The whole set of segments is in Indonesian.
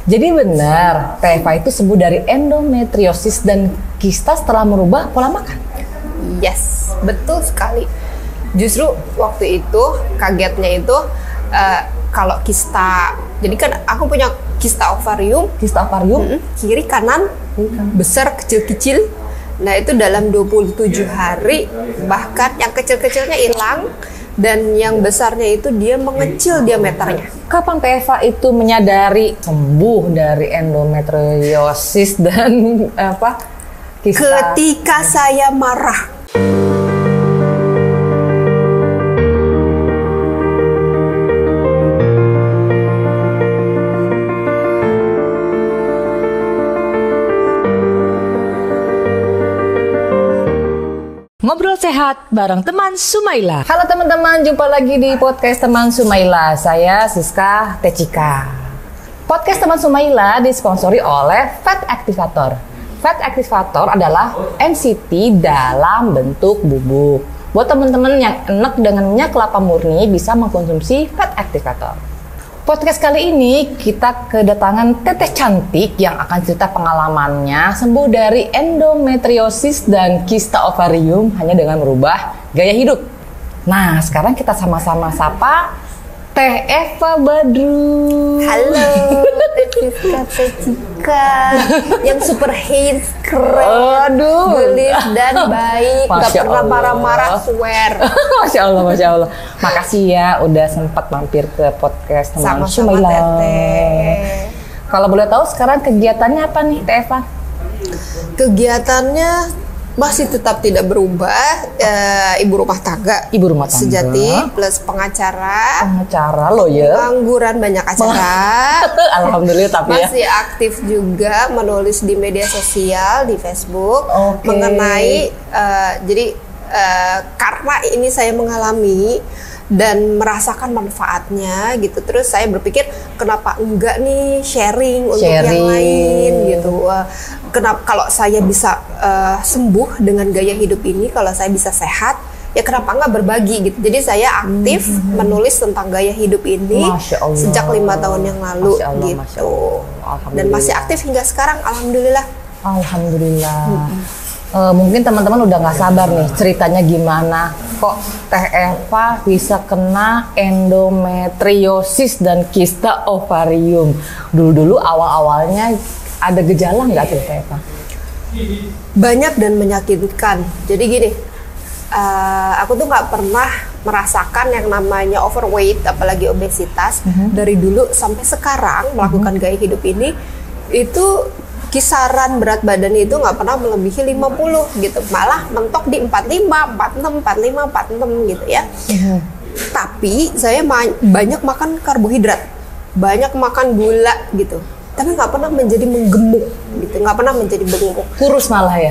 Jadi benar, TFA itu sembuh dari endometriosis dan kista setelah merubah pola makan. Yes, betul sekali. Justru waktu itu kagetnya itu kalau kista, jadi kan aku punya kista ovarium, kiri kanan, besar kecil-kecil. Nah itu dalam 27 hari, bahkan yang kecil-kecilnya hilang dan yang besarnya itu dia mengecil diameternya. Kapan TFA itu menyadari sembuh dari endometriosis dan kista? Ketika saya marah. Ngobrol sehat bareng teman Sumaila. Halo teman-teman, jumpa lagi di podcast teman Sumaila. Saya Siska Techika. Podcast teman Sumaila disponsori oleh Fat Activator. Fat Activator adalah MCT dalam bentuk bubuk. Buat teman-teman yang enak dengan minyak kelapa murni bisa mengkonsumsi Fat Activator. Podcast kali ini kita kedatangan teteh cantik yang akan cerita pengalamannya sembuh dari endometriosis dan kista ovarium hanya dengan merubah gaya hidup. Nah, sekarang kita sama-sama sapa Teh Eva Badru. Halo, Siska Techika yang super hits, keren, gelis dan baik, gak pernah marah-marah, swear. Masya Allah. Makasih ya udah sempat mampir ke podcast teman Sama-sama Sumaila. Teteh. Kalau boleh tahu sekarang kegiatannya apa nih Teh Eva? Kegiatannya masih tetap tidak berubah, ibu rumah tangga sejati plus pengacara lawyer, pengangguran banyak acara. Alhamdulillah. Tapi masih aktif juga menulis di media sosial di Facebook mengenai karena ini saya mengalami dan merasakan manfaatnya gitu, terus saya berpikir kenapa enggak nih sharing untuk yang lain gitu. Kenapa kalau saya bisa sembuh dengan gaya hidup ini, kalau saya bisa sehat, ya kenapa enggak berbagi gitu. Jadi saya aktif menulis tentang gaya hidup ini sejak 5 tahun yang lalu gitu. Dan masih aktif hingga sekarang, alhamdulillah. Mungkin teman-teman udah nggak sabar nih ceritanya gimana kok Teh Eva bisa kena endometriosis dan kista ovarium. Dulu awal-awalnya ada gejala nggak tuh Teh Eva? Banyak dan menyakitkan. Jadi gini, aku tuh nggak pernah merasakan yang namanya overweight, apalagi obesitas. Dari dulu sampai sekarang melakukan gaya hidup ini, itu kisaran berat badan itu nggak pernah melebihi 50 gitu, malah mentok di 45, 46 gitu ya. Tapi saya banyak makan karbohidrat, banyak makan gula gitu, tapi nggak pernah menjadi menggemuk gitu, nggak pernah menjadi bengkok. Kurus malah ya?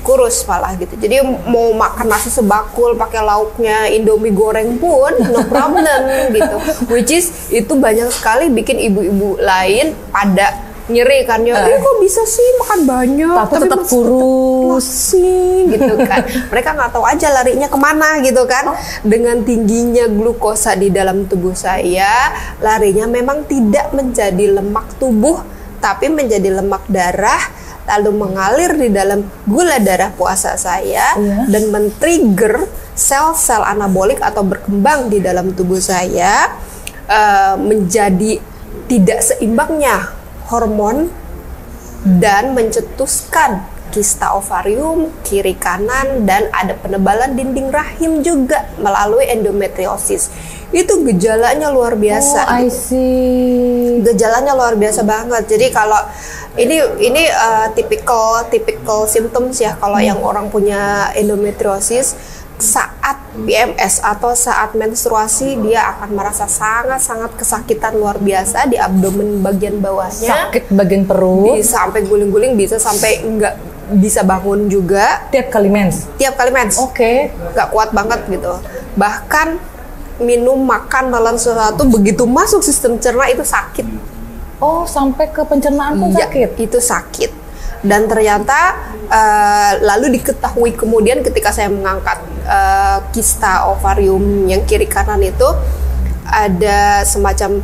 Kurus malah gitu. Jadi mau makan nasi sebakul pakai lauknya Indomie goreng pun no problem gitu. Which is itu banyak sekali bikin ibu-ibu lain pada nyeri kan ya, kok bisa sih makan banyak tapi tetap kurus sih gitu kan. Mereka nggak tahu aja larinya kemana gitu kan. Dengan tingginya glukosa di dalam tubuh saya, larinya memang tidak menjadi lemak tubuh tapi menjadi lemak darah, lalu mengalir di dalam gula darah puasa saya dan men-trigger sel-sel anabolik atau berkembang di dalam tubuh saya, menjadi tidak seimbangnya hormon dan mencetuskan kista ovarium kiri kanan dan ada penebalan dinding rahim juga melalui endometriosis. Itu gejalanya luar biasa. I see. Gejalanya luar biasa banget. Jadi kalau ini typical symptoms ya kalau yang orang punya endometriosis. Saat PMS atau saat menstruasi dia akan merasa sangat-sangat kesakitan luar biasa di abdomen bagian bawahnya, sakit bagian perut, bisa sampai guling-guling, bisa sampai nggak bisa bangun juga tiap kali mens. Nggak kuat banget gitu. Bahkan minum, makan, menelan sesuatu begitu masuk sistem cerna itu sakit. Sampai ke pencernaan pun sakit? Itu sakit. Dan ternyata lalu diketahui kemudian ketika saya mengangkat kista ovarium yang kiri kanan itu ada semacam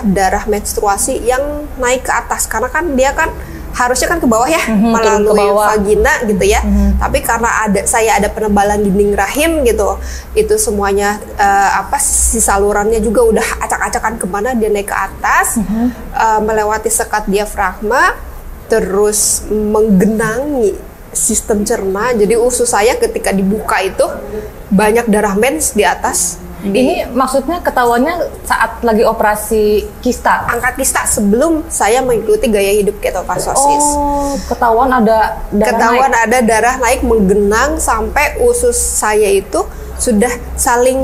darah menstruasi yang naik ke atas, karena kan dia kan harusnya kan ke bawah ya, turun ke melalui bawah. vagina gitu ya. Tapi karena saya ada penebalan dinding rahim gitu, itu semuanya si salurannya juga udah acak-acakan kemana, dia naik ke atas, melewati sekat diafragma, terus menggenangi sistem cerna. Jadi usus saya ketika dibuka itu banyak darah mens di atas. Ini maksudnya ketahuannya saat lagi operasi kista. Angkat kista sebelum saya mengikuti gaya hidup ketofastosis. Oh, ketahuan ada darah ada darah naik menggenang sampai usus saya itu sudah saling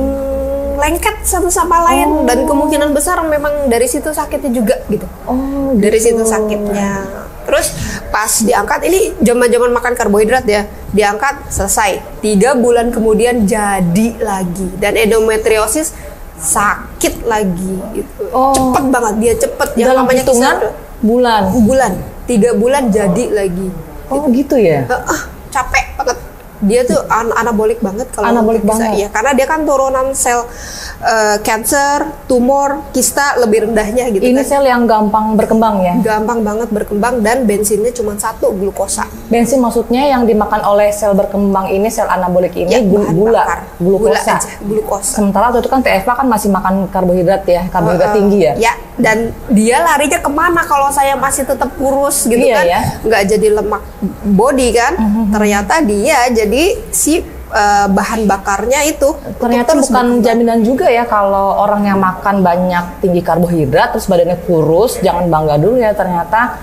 lengket satu sama lain, dan kemungkinan besar memang dari situ sakitnya juga gitu. Oh, dari gitu. situ sakitnya. Terus pas diangkat, ini zaman-zaman makan karbohidrat ya, diangkat selesai. 3 bulan kemudian jadi lagi, dan endometriosis sakit lagi gitu. Cepet banget, dia cepet. Yang Dalam namanya hitungan bulan. 3 bulan jadi lagi. Oh gitu ya. Capek banget. Dia tuh anabolik banget kalau Anabolik bisa. banget. Iya, karena dia kan turunan sel cancer, tumor, kista lebih rendahnya gitu. Ini kan. sel yang gampang berkembang ya. Gampang banget berkembang, dan bensinnya cuma 1, glukosa. Bensin maksudnya yang dimakan oleh sel berkembang ini, sel anabolik ini Ya, bahan bakar. Gula glukosa. aja, glukosa. Sementara waktu itu kan TFA kan masih makan karbohidrat ya, karbohidrat tinggi ya. Ya, dan dia larinya kemana kalau saya masih tetap kurus gitu Iya, kan? ya. Nggak jadi lemak body kan? Ternyata dia jadi si bahan bakarnya itu. Ternyata terus bukan jaminan juga ya kalau orang yang makan banyak tinggi karbohidrat terus badannya kurus. Jangan bangga dulu ya, ternyata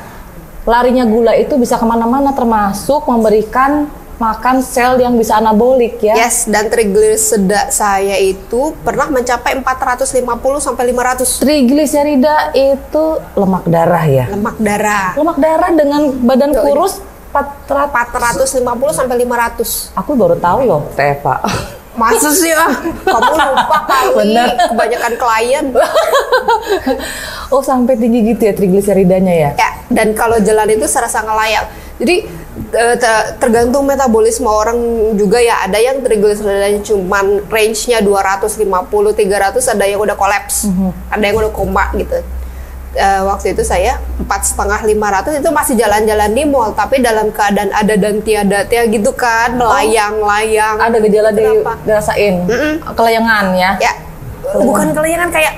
larinya gula itu bisa kemana-mana, termasuk memberikan makan sel yang bisa anabolik ya. Yes, dan trigliserida saya itu pernah mencapai 450 sampai 500. Trigliserida itu lemak darah ya. Lemak darah. Lemak darah dengan badan kurus 450 sampai 500. Aku baru tahu loh TFA. Masa sih kamu lupa kali. Bener. Kebanyakan klien. Oh, sampai tinggi gitu ya trigliseridanya ya. Ya, dan kalau jalan itu serasa ngelayang. Jadi tergantung metabolisme orang juga ya. Ada yang trigliseridanya cuman range-nya 250, 300, ada yang udah kolaps. Ada yang udah koma gitu. Waktu itu saya 4,5, 500 itu masih jalan-jalan di mall, tapi dalam keadaan ada dan tiada gitu kan, melayang-layang. Ada gejala Kenapa? dirasain. Kelayangan ya. Ya, bukan kelayangan, kayak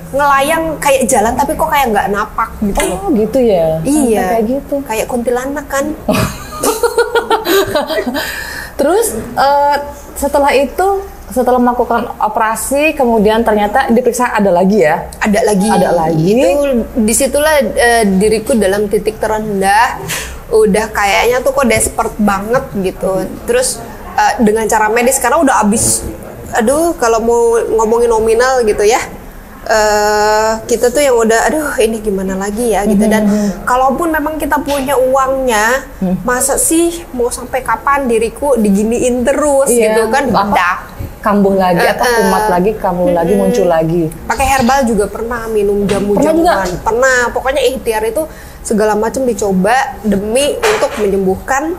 ngelayang kayak jalan tapi kok kayak nggak napak gitu loh. Oh gitu ya. Iya, Sampai kayak gitu. Kayak kuntilanak kan. Terus setelah melakukan operasi, kemudian ternyata diperiksa ada lagi ya? Ada lagi. Itu disitulah diriku dalam titik terendah. Udah kayaknya tuh kok desperate banget gitu. Terus dengan cara medis, karena udah abis. Aduh, kalau mau ngomongin nominal gitu ya. Kita tuh yang udah, ini gimana lagi ya gitu. Dan kalaupun memang kita punya uangnya, masa sih mau sampai kapan diriku diginiin terus gitu kan? Udah kambuh lagi atau kumat lagi, kambuh lagi, muncul lagi. Pakai herbal juga pernah, minum jamu-jamuan pernah. Pokoknya ikhtiar itu segala macam dicoba demi untuk menyembuhkan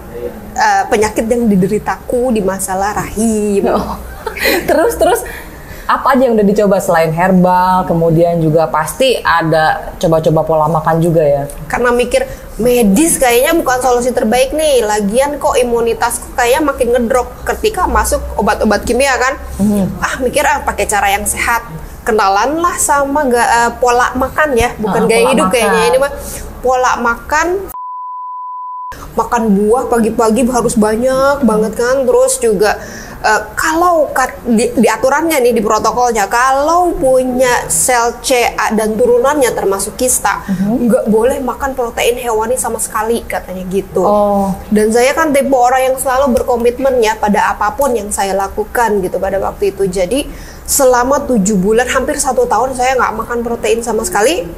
penyakit yang dideritaku di masalah rahim. Terus apa aja yang udah dicoba selain herbal? Kemudian juga pasti ada coba-coba pola makan juga ya. Karena mikir medis kayaknya bukan solusi terbaik nih. Lagian kok imunitasku kayaknya makin ngedrop ketika masuk obat-obat kimia kan. Mikir pakai cara yang sehat. Kenalan lah sama pola makan ya, bukan gaya hidup kayaknya. Ini mah pola makan. Makan buah pagi-pagi harus banyak banget kan. Terus juga kalau di aturannya nih, di protokolnya, kalau punya sel CA dan turunannya termasuk kista, nggak boleh makan protein hewani sama sekali katanya gitu. Dan saya kan tipe orang yang selalu berkomitmen ya pada apapun yang saya lakukan gitu pada waktu itu. Jadi selama 7 bulan, hampir 1 tahun saya nggak makan protein sama sekali.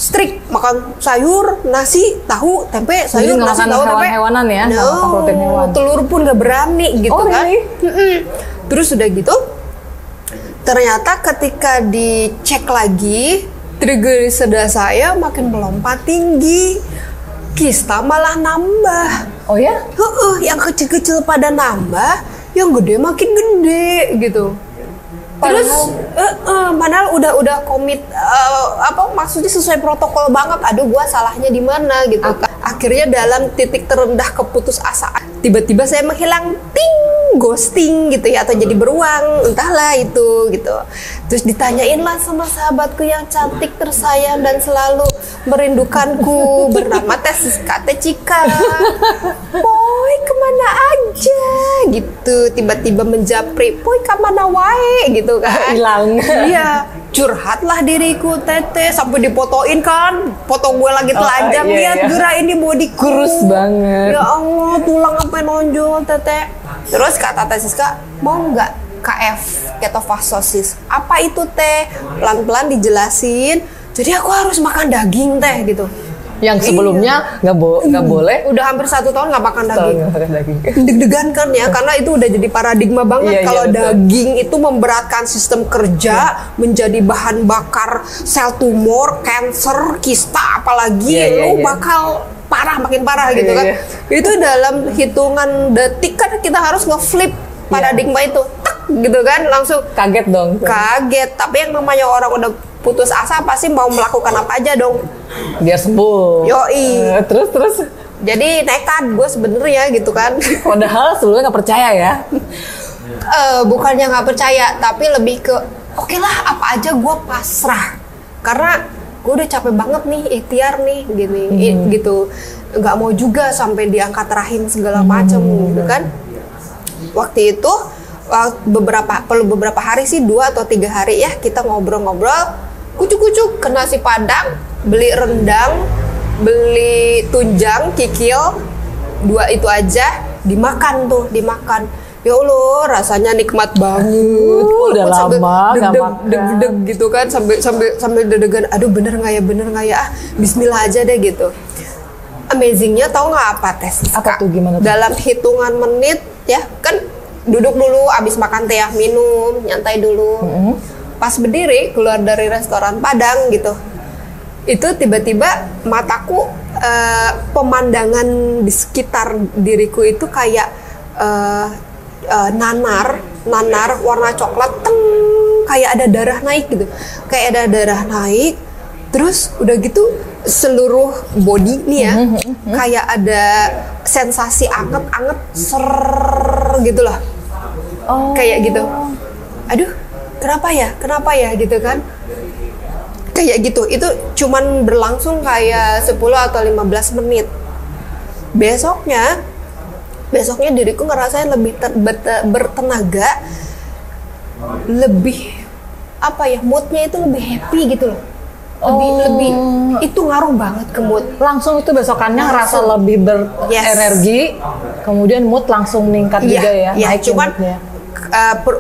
Strict makan sayur, nasi, tahu, tempe, sayur, jadi nasi, tahu, tempe. Hewanan ya, protein hewan. Telur pun gak berani gitu kan. Terus udah gitu, ternyata ketika dicek lagi, trigliserida saya makin melompat tinggi. Kista malah nambah. Oh ya? Yang kecil-kecil pada nambah, yang gede makin gede gitu. Terus padahal udah komit maksudnya sesuai protokol banget. Aduh, gua salahnya di mana gitu. Akhirnya dalam titik terendah keputusasaan, tiba-tiba saya menghilang, ghosting gitu ya, atau jadi beruang, entahlah itu gitu. Terus ditanyain lah sama sahabatku yang cantik, tersayang dan selalu merindukanku, bernama Siska Tecika. Boy, kemana aja gitu, tiba-tiba menjapri, boy kemana wae gitu kan. Hilang. Iya, curhatlah diriku Tete, sampai dipotoin kan, foto gue lagi telanjang, lihat Gera ini bodiku kurus banget. Ya Allah, tulang sampai nonjol Tete. Terus kata Teh Siska, mau nggak KF, ketofastosis? Apa itu Teh? Pelan-pelan dijelasin. Jadi aku harus makan daging Teh gitu. Yang sebelumnya nggak boleh. Udah hampir 1 tahun nggak makan daging. Nggak makan daging. Deg-degan kan ya, karena itu udah jadi paradigma banget. Kalau daging itu memberatkan sistem kerja, menjadi bahan bakar sel tumor, kanker, kista, apalagi lu bakal parah, makin parah gitu kan. Itu dalam hitungan detik kan kita harus nge-flip paradigma itu, tak gitu kan, langsung kaget dong. Kaget, tapi yang namanya orang udah putus asa pasti mau melakukan apa aja dong biar sembuh. Yoi. Terus jadi nekat gue sebenarnya gitu kan. Padahal sebelumnya nggak percaya ya. Bukannya nggak percaya, tapi lebih ke oke lah, apa aja gue pasrah, karena gue udah capek banget nih ikhtiar nih gini gitu, nggak mau juga sampai diangkat rahim segala macam gitu kan. Waktu itu beberapa hari sih, 2 atau 3 hari ya, kita ngobrol-ngobrol, kucuk-kucuk ke nasi padang, beli rendang, beli tunjang, kikil, 2 itu aja, dimakan. Ya Allah, rasanya nikmat banget. Udah lama nggak makan. Deg-deg gitu kan, sambil deg-degan. Aduh, bener nggak ya? Bismillah aja deh gitu. Amazingnya tahu nggak apa Tes? Apa tuh, gimana tuh? Dalam hitungan menit ya kan, duduk dulu, abis makan teh, minum, nyantai dulu. Pas berdiri keluar dari restoran Padang gitu, itu tiba-tiba mataku, pemandangan di sekitar diriku itu kayak nanar warna coklat, kayak ada darah naik gitu, terus udah gitu seluruh body nih ya, kayak ada sensasi anget-anget gitu loh. Kayak gitu. Aduh, kenapa ya gitu kan. Kayak gitu. Itu cuman berlangsung kayak 10 atau 15 menit. Besoknya diriku ngerasain lebih bertenaga, lebih moodnya itu lebih happy gitu loh. Lebih itu ngaruh banget ke mood. Langsung itu besokannya ngerasa lebih berenergi, kemudian mood langsung meningkat juga ya. Iya, cuman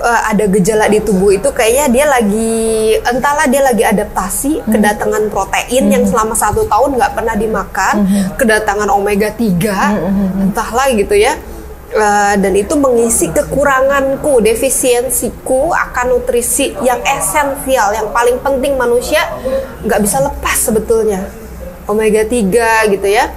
ada gejala di tubuh itu kayaknya dia lagi adaptasi kedatangan protein yang selama 1 tahun nggak pernah dimakan, kedatangan omega 3, entahlah gitu ya. Dan itu mengisi kekuranganku, defisiensiku akan nutrisi yang esensial, yang paling penting manusia nggak bisa lepas sebetulnya, omega 3 gitu ya.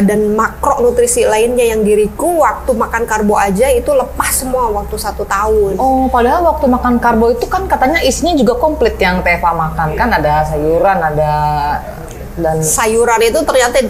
Dan makronutrisi lainnya yang diriku waktu makan karbo aja itu lepas semua waktu 1 tahun. Oh, padahal waktu makan karbo itu kan katanya isinya juga komplit yang Teva makan kan, ada sayuran, dan sayuran itu ternyata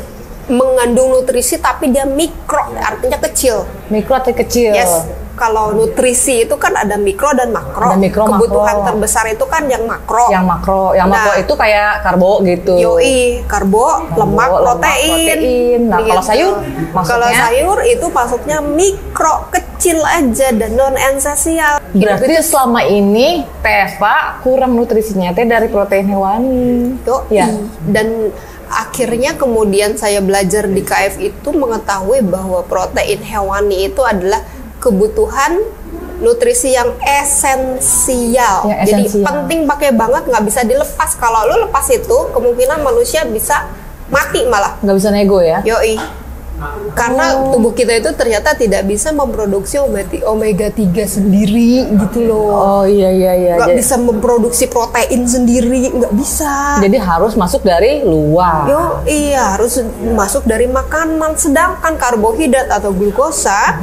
mengandung nutrisi tapi dia mikro, artinya kecil. Mikro atau kecil? Yes. Kalau nutrisi itu kan ada mikro dan makro. Kebutuhan terbesar itu kan yang makro. Yang makro itu kayak karbo gitu. Yoi, karbo, lemak, protein. Nah, gitu. kalau sayur masuknya? Kalau sayur itu masuknya mikro, kecil aja dan non esensial. Berarti selama ini Teva kurang nutrisinya dari protein hewani. Ya. Dan akhirnya kemudian saya belajar di KF itu mengetahui bahwa protein hewani itu adalah kebutuhan nutrisi yang esensial. Jadi penting pakai banget, nggak bisa dilepas. Kalau lu lepas itu kemungkinan manusia bisa mati malah. Nggak bisa nego ya? Yoi. Karena tubuh kita itu ternyata tidak bisa memproduksi omega 3 sendiri gitu loh. Oh iya. Nggak bisa memproduksi protein sendiri, nggak bisa. Jadi harus masuk dari luar. Harus masuk dari makanan. Sedangkan karbohidrat atau glukosa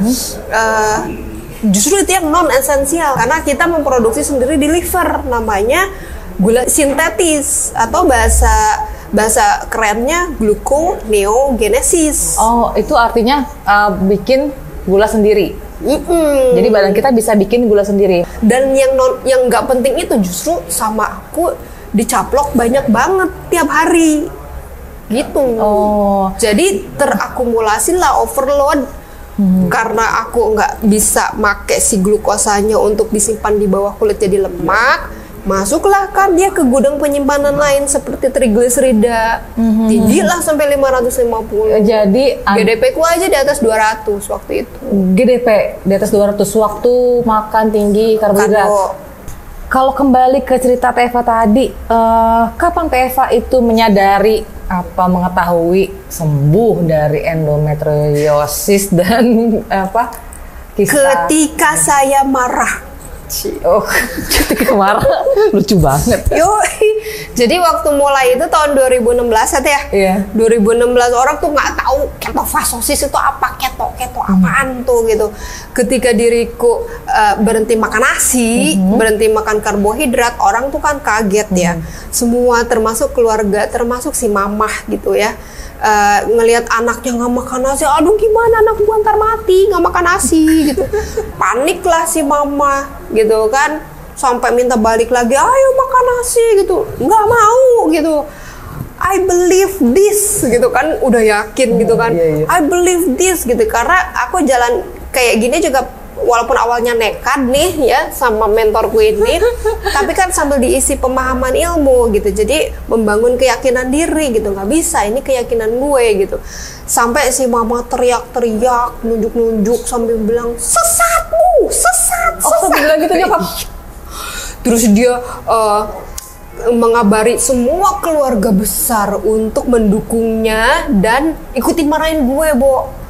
Justru itu yang non esensial karena kita memproduksi sendiri di liver, namanya gula sintetis atau bahasa kerennya gluconeogenesis. Oh, itu artinya bikin gula sendiri. Jadi badan kita bisa bikin gula sendiri. Dan yang nggak penting itu justru sama aku dicaplok banyak banget tiap hari gitu. Jadi terakumulasi lah overload. Karena aku nggak bisa make si glukosanya untuk disimpan di bawah kulit jadi lemak, masuklah kan dia ke gudang penyimpanan lain seperti trigliserida. Tinggi lah sampai 550. Jadi GDP ku aja di atas 200 waktu itu. GDP di atas 200 waktu makan tinggi karbohidrat. Kalau kembali ke cerita Teva tadi, kapan Teva itu menyadari mengetahui sembuh dari endometriosis dan kista? Ketika saya marah. Ketika marah lucu banget. Jadi waktu mulai itu tahun 2016 ya. Iya. 2016 orang tuh nggak tahu ketofastosis itu apa, keto apaan tuh gitu. Ketika diriku berhenti makan nasi, berhenti makan karbohidrat, orang tuh kan kaget ya. Semua termasuk keluarga, termasuk si mamah gitu ya. Ngelihat anaknya nggak makan nasi, aduh gimana anak gua ntar mati nggak makan nasi gitu. Panik lah si mama gitu kan, sampai minta balik lagi, ayo makan nasi gitu, nggak mau gitu. I believe this gitu kan, udah yakin gitu kan. I believe this gitu, karena aku jalan kayak gini juga walaupun awalnya nekat nih ya sama mentorku ini, tapi kan sambil diisi pemahaman ilmu gitu, jadi membangun keyakinan diri gitu. Nggak bisa, ini keyakinan gue gitu. Sampai si mama teriak-teriak, nunjuk-nunjuk sambil bilang sesatmu, sesat. Sambil bilang gitu nyokap. Terus dia mengabari semua keluarga besar untuk mendukungnya dan ikutin marahin gue, Bo.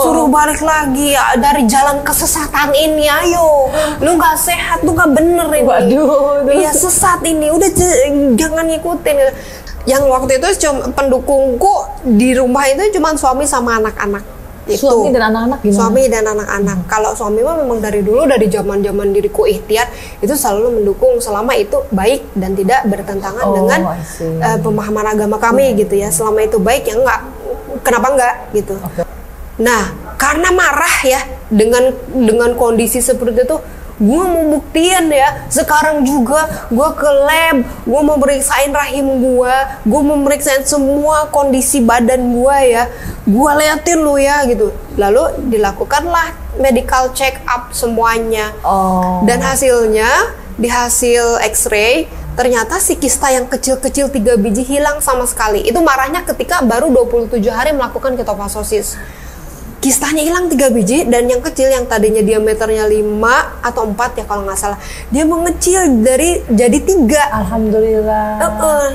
Suruh balik lagi ya, dari jalan kesesatan ini, ayo. Lu nggak sehat, lu nggak bener ini. Waduh. Iya sesat ini, udah jangan ngikutin. Yang waktu itu pendukungku di rumah itu cuma suami sama anak-anak. Suami dan anak-anak gimana? Suami dan anak-anak. Kalau suami mah memang dari dulu, dari zaman diriku ikhtiar itu selalu mendukung selama itu baik dan tidak bertentangan dengan pemahaman agama kami gitu ya. Selama itu baik ya enggak, kenapa enggak gitu. Nah, karena marah ya dengan kondisi seperti itu, gue mau buktiin ya. Sekarang juga gue ke lab, gue mau meriksain rahim gue mau meriksain semua kondisi badan gue ya. Gue liatin lu ya gitu. Lalu dilakukanlah medical check up semuanya. Dan hasilnya di hasil X-ray ternyata si kista yang kecil-kecil 3 biji hilang sama sekali. Itu marahnya ketika baru 27 hari melakukan ketofastosis. Kistanya hilang 3 biji, dan yang kecil yang tadinya diameternya 5 atau 4 ya kalau nggak salah, dia mengecil jadi 3. Alhamdulillah.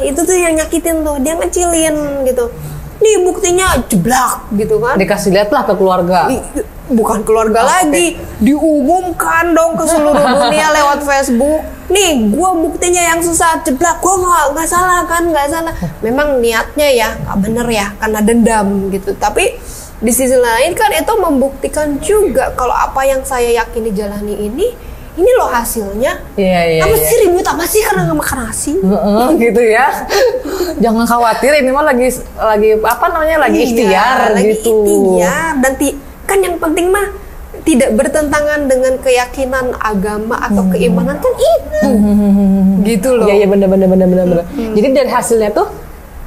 Itu tuh yang nyakitin tuh, dia ngecilin gitu. Nih buktinya jeblak gitu kan. Dikasih lihat lah ke keluarga. Bukan keluarga lagi, diumumkan dong ke seluruh dunia lewat Facebook. Nih, gue buktinya yang sesat, jeblak. Gue nggak salah kan, nggak salah. Memang niatnya ya nggak bener ya, karena dendam gitu. Tapi di sisi lain kan itu membuktikan juga kalau apa yang saya yakini jalani ini loh hasilnya. Apa sih ribut apa sih karena nggak makan nasi? Gitu ya. Jangan khawatir, ini mah lagi apa namanya, lagi ikhtiar gitu. Ikhtiar, dan kan yang penting mah tidak bertentangan dengan keyakinan agama atau keimanan kan itu. Gitu loh. Iya benar. Jadi dari hasilnya tuh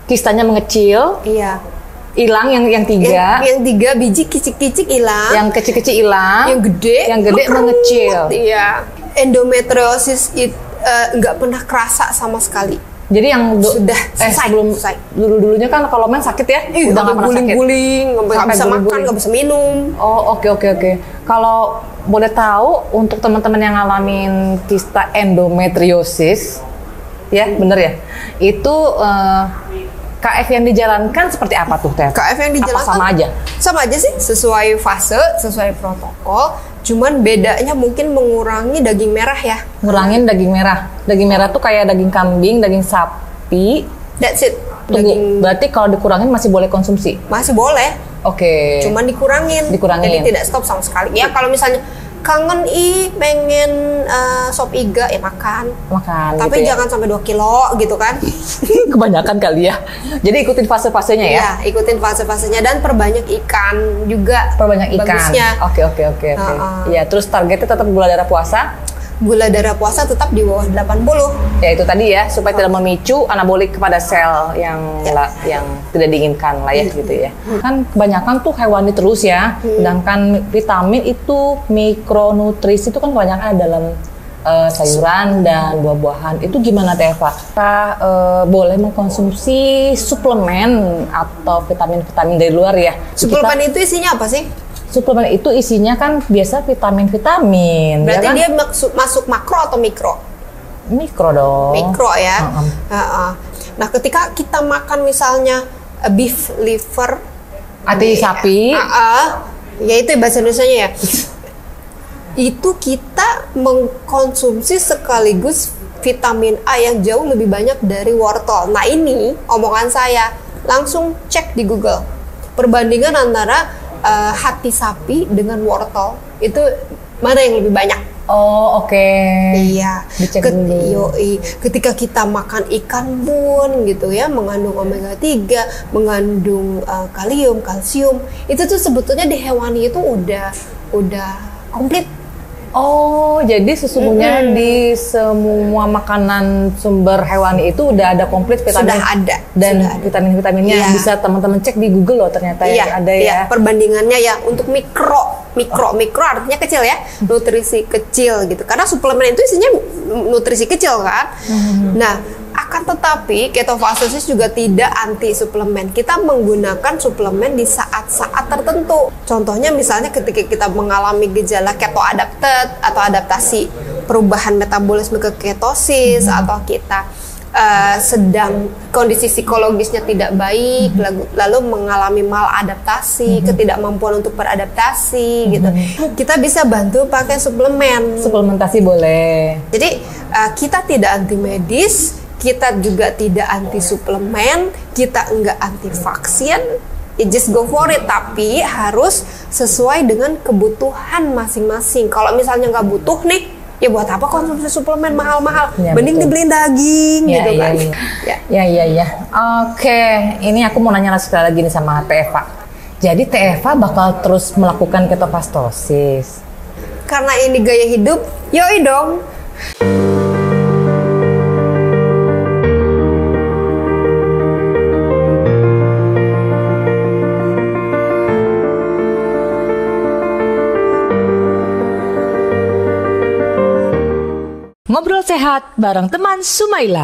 kistanya mengecil. Iya. Hilang yang 3. Yang 3 biji kicik-kicik hilang. Yang kecil-kecil hilang. Yang gede mengecil. Iya. Endometriosis nggak pernah kerasa sama sama sekali. Jadi yang sudah selesai. Dulunya kan kalau main sakit ya, udah nggak pernah sakit. Guling-guling, nggak bisa makan, nggak bisa minum. Oke. Kalau boleh tahu untuk teman-teman yang ngalamin kista endometriosis, ya bener ya, itu KF yang dijalankan seperti apa tuh Teh? KF yang dijalankan apa sama aja? Sama aja sih, sesuai fase, sesuai protokol. Cuman bedanya mungkin mengurangi daging merah ya. Ngurangin daging merah. Daging merah tuh kayak daging kambing, daging sapi. That's it. Tunggu, berarti kalau dikurangin masih boleh konsumsi? Masih boleh. Oke. Cuman dikurangin. Jadi tidak stop sama sekali. Ya kalau misalnya kangen pengen sop iga ya makan. Tapi gitu ya. jangan sampai 2 kilo gitu kan. Kebanyakan kali ya. Jadi ikutin fase-fasenya ya. Iya, ikutin fase-fasenya dan perbanyak ikan juga. Perbanyak ikan. Bagusnya. Oke. Iya, terus targetnya tetap gula darah puasa. Gula darah puasa tetap di bawah 80. Ya itu tadi ya, supaya tidak memicu anabolik kepada sel yang tidak diinginkan lah ya gitu ya. Kan kebanyakan tuh hewani terus ya, sedangkan vitamin itu mikronutrisi itu kan kebanyakan ada dalam sayuran dan buah-buahan. Itu gimana Teh Eva? Kita boleh mengkonsumsi suplemen atau vitamin-vitamin dari luar ya? Suplemen itu isinya apa sih? Suplemen itu isinya kan biasa vitamin-vitamin. Berarti ya kan? dia masuk makro atau mikro? Mikro dong. Mikro ya. Nah, ketika kita makan misalnya beef liver, hati sapi, ya itu bahasa Indonesianya ya. Itu kita mengkonsumsi sekaligus vitamin A yang jauh lebih banyak dari wortel. Nah, ini omongan saya, langsung cek di Google. Perbandingan antara hati sapi dengan wortel itu mana yang lebih banyak? Oh, oke. Iya. Ketika kita makan ikan bun gitu ya, mengandung omega 3, mengandung kalium, kalsium, itu tuh sebetulnya di hewani itu udah komplit. Oh, jadi sesungguhnya di semua makanan sumber hewani itu udah ada komplit vitamin. Sudah ada. Dan vitamin-vitaminnya Iya. bisa teman-teman cek di Google loh ternyata ya ada ya. Iya, perbandingannya ya untuk mikro artinya kecil ya, nutrisi kecil gitu. Karena suplemen itu isinya nutrisi kecil kan. Nah, akan tetapi ketofastosis juga tidak anti suplemen. Kita menggunakan suplemen di saat-saat tertentu. Contohnya misalnya ketika kita mengalami gejala ketoadapted atau adaptasi perubahan metabolisme ke ketosis, atau kita sedang kondisi psikologisnya tidak baik, lalu mengalami maladaptasi, ketidakmampuan untuk beradaptasi gitu. Kita bisa bantu pakai suplemen. Suplementasi boleh. Jadi kita tidak anti medis, kita juga tidak anti suplemen, kita enggak anti vaksin. Ya just go for it, tapi harus sesuai dengan kebutuhan masing-masing. Kalau misalnya nggak butuh nih, ya buat apa konsumsi suplemen mahal-mahal? Ya, mending betul. dibeliin daging gitu kan. Ya. Oke, ini aku mau nanya sekali lagi nih sama Teh Eva. Jadi Teh Eva bakal terus melakukan ketofastosis? Karena ini gaya hidup, yoi dong. Ngobrol sehat bareng teman Sumaila.